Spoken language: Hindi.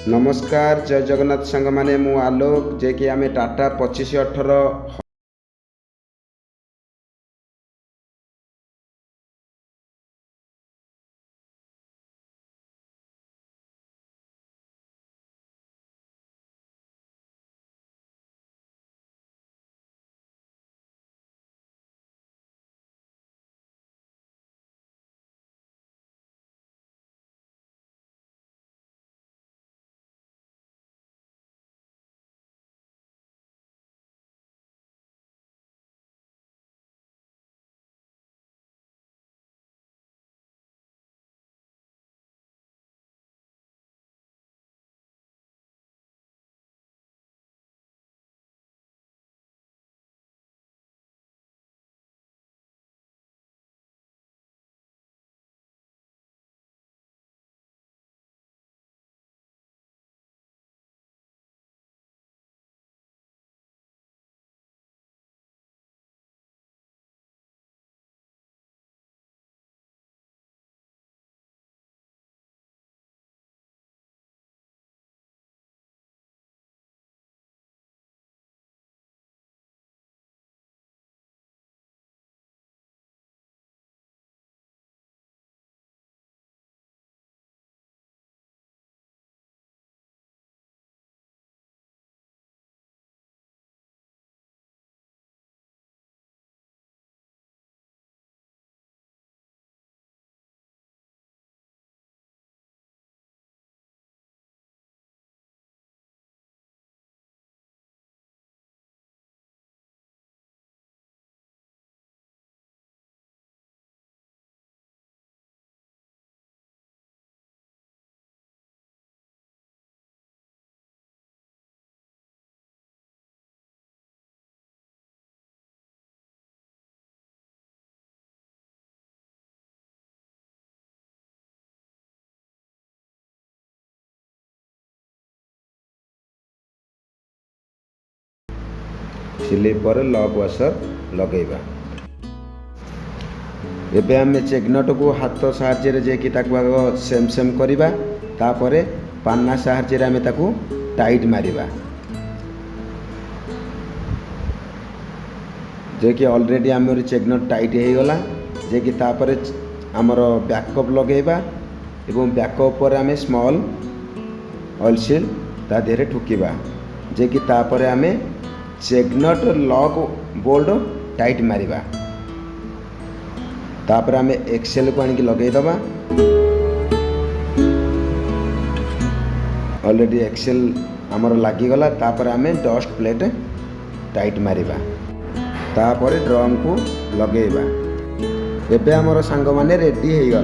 नमस्कार जय जगन्नाथ सांग माने मु आलोक जे कि आमे टाटा 2518 सिलाई पर लॉक वाशर लगेगा। एबे आमे चेक नट को हाथ साहाଯ୍य जे कि ताकू आग सेम सेम करिबा, तापरे पान्ना साहाଯ୍य रे आमे ताकू टाइट मारिबा। जे कि ऑलरेडी आमर चेक नट टाइट हो गला। जे कि तापरे आमर बैकअप लगेबा एवं बैकअप पर आमे स्मॉल ऑयल सील ता देहरे ठुकीबा। जे कि तापरे आमे चेक नट लॉक बोल्ट टाइट मारिबा। तापर आमे एक्सेल को आनिक लगे दबा। ऑलरेडी एक्सेल आमर लागी गला। तापर आमे डस्ट प्लेट टाइट मारिबा। तापर ड्रम को लगेबा। एबे आमर सांग माने रेडी हो गला।